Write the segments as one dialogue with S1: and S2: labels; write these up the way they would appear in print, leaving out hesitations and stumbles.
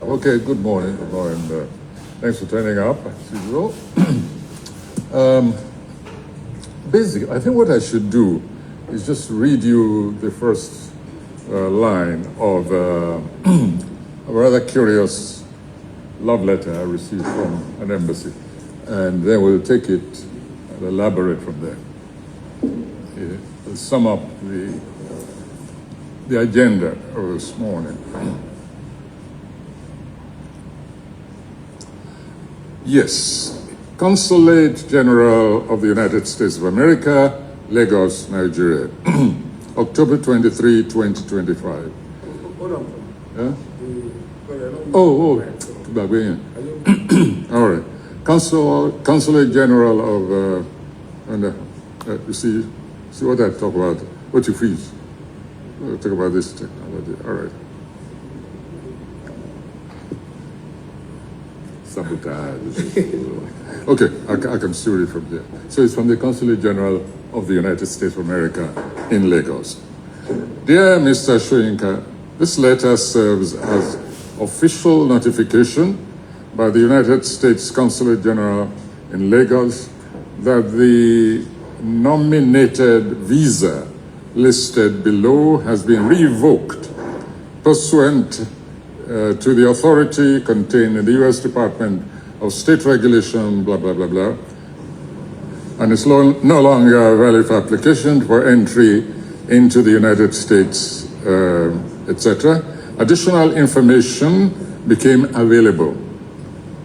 S1: Okay, good morning. Good morning. Thanks for turning up, as usual. Basically, I think what I should do is just read you the first line of a rather curious love letter I received from an embassy. And then we'll take it and elaborate from there. We'll sum up the agenda of this morning. Yes, Consulate General of the United States of America, Lagos, Nigeria, October 23, 2025.
S2: Hold on.
S1: Yeah? All right. Consulate General of, you see what I talk about, what you freeze. We'll talk about this technology. All right. Sabotage. Okay, I can still read from there. So it's from the Consulate General of the United States of America in Lagos. Dear Mr. Soyinka, this letter serves as official notification by the United States Consulate General in Lagos that the nominated visa listed below has been revoked pursuant to the authority contained in the U.S. Department of State Regulation, blah, blah, blah, blah, and it's no longer a valid application for entry into the United States, etc. Additional information became available.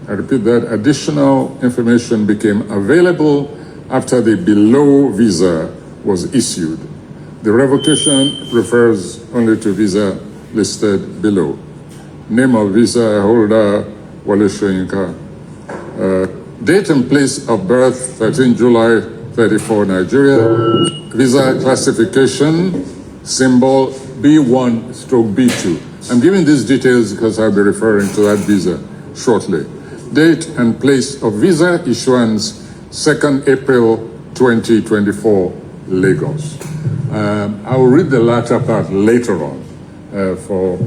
S1: I repeat that, additional information became available after the below visa was issued. The revocation refers only to visa listed below. Name of visa holder, Wole Soyinka. Date and place of birth, 13 July 34, Nigeria. Visa classification, symbol B1/B2. I'm giving these details because I'll be referring to that visa shortly. Date and place of visa issuance, 2nd April 2024, Lagos. I will read the latter part later on for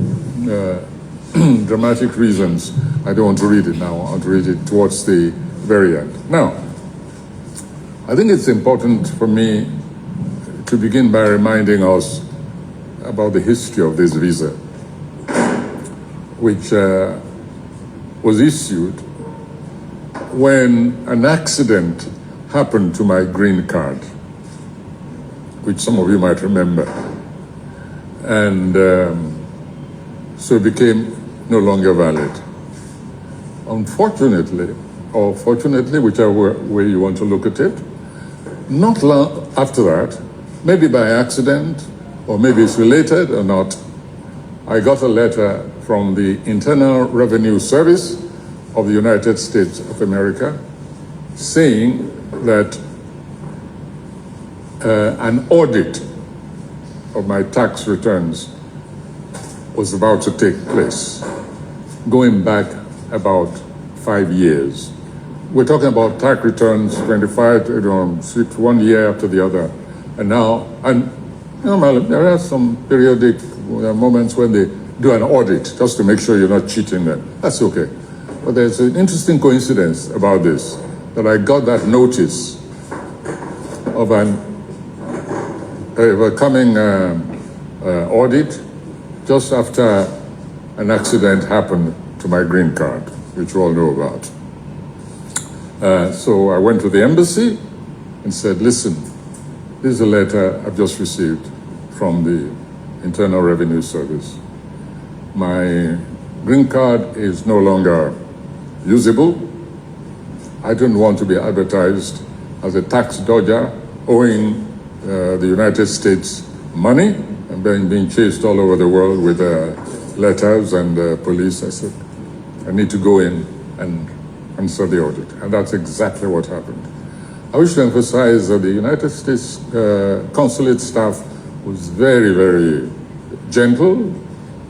S1: dramatic reasons. I don't want to read it now. I want to read it towards the very end. Now, I think it's important for me to begin by reminding us about the history of this visa, which was issued when an accident happened to my green card, which some of you might remember. And so it became no longer valid. Unfortunately, or fortunately, whichever way you want to look at it, not long after that, maybe by accident, or maybe it's related or not, I got a letter from the Internal Revenue Service of the United States of America saying that an audit of my tax returns was about to take place, going back about 5 years. We're talking about tax returns, 25, 1 year after the other. And now, there are some periodic moments when they do an audit just to make sure you're not cheating them. That's okay. But there's an interesting coincidence about this, that I got that notice of a coming audit just after an accident happened to my green card, which you all know about. So I went to the embassy and said, listen, this is a letter I've just received from the Internal Revenue Service. My green card is no longer usable. I don't want to be advertised as a tax dodger owing the United States money and being chased all over the world with letters and police. I said, I need to go in and answer the audit. And that's exactly what happened. I wish to emphasize that the United States consulate staff was very, very gentle,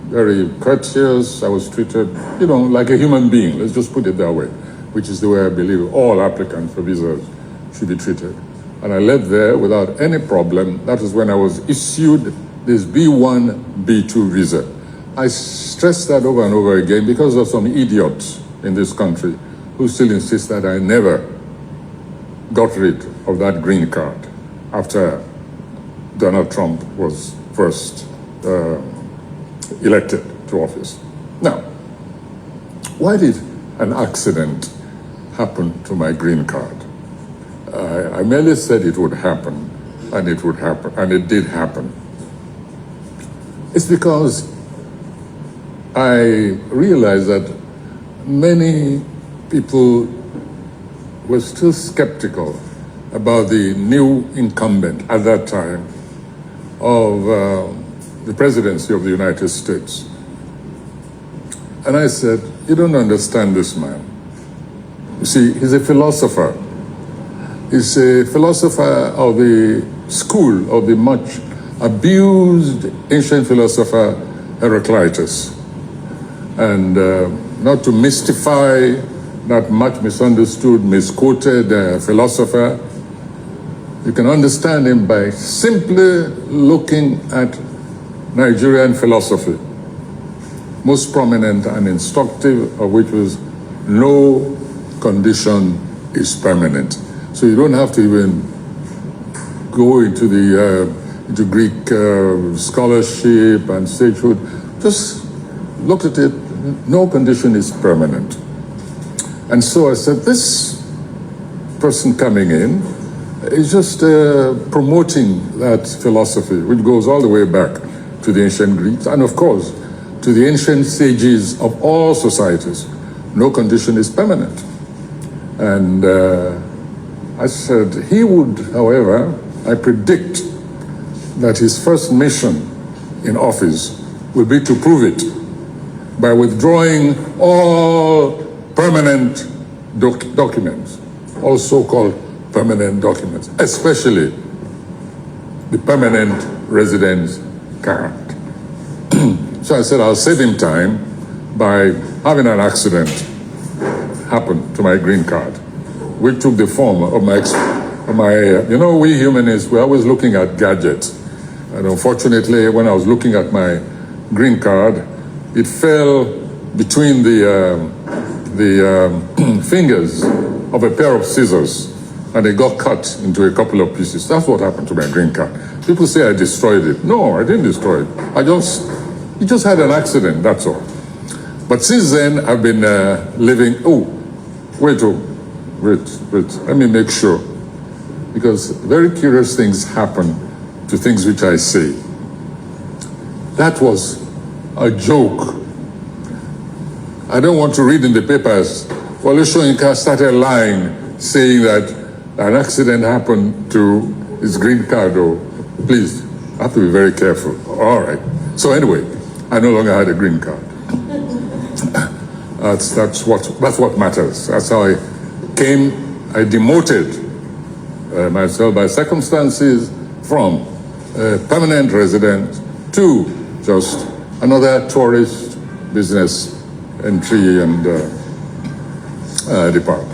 S1: very courteous. I was treated, like a human being. Let's just put it that way, which is the way I believe all applicants for visas should be treated. And I left there without any problem. That is when I was issued this B1, B2 visa. I stress that over and over again because of some idiots in this country who still insist that I never got rid of that green card after Donald Trump was first elected to office. Now, why did an accident happen to my green card? I merely said it would happen, and it would happen, and it did happen. It's because I realized that many people were still skeptical about the new incumbent at that time of the presidency of the United States. And I said, you don't understand this man. You see, he's a philosopher. He's a philosopher of the school of the much abused ancient philosopher Heraclitus. And not to mystify that much misunderstood, misquoted philosopher, you can understand him by simply looking at Nigerian philosophy, most prominent and instructive of which was no condition is permanent. So you don't have to even go into into Greek scholarship and statehood. Just look at it, no condition is permanent. And so I said, this person coming in is just promoting that philosophy, which goes all the way back to the ancient Greeks, and of course, to the ancient sages of all societies. No condition is permanent. And I said, he would, however, I predict that his first mission in office will be to prove it by withdrawing all permanent documents, all so-called permanent documents, especially the permanent residence card. So I said, I'll save him time by having an accident happen to my green card, which took the form of my you know, we humanists, we're always looking at gadgets. And unfortunately, when I was looking at my green card, it fell between the fingers of a pair of scissors, and it got cut into a couple of pieces. That's what happened to my green card. People say I destroyed it. No, I didn't destroy it. It just had an accident, that's all. But since then, I've been living, wait, let me make sure. Because very curious things happen to things which I say. That was a joke. I don't want to read in the papers, Wole Soyinka started lying, saying that an accident happened to his green card. Please, I have to be very careful. All right. So anyway, I no longer had a green card. That's what matters. That's how I came. I demoted myself by circumstances from a permanent resident to just another tourist business entry and depart.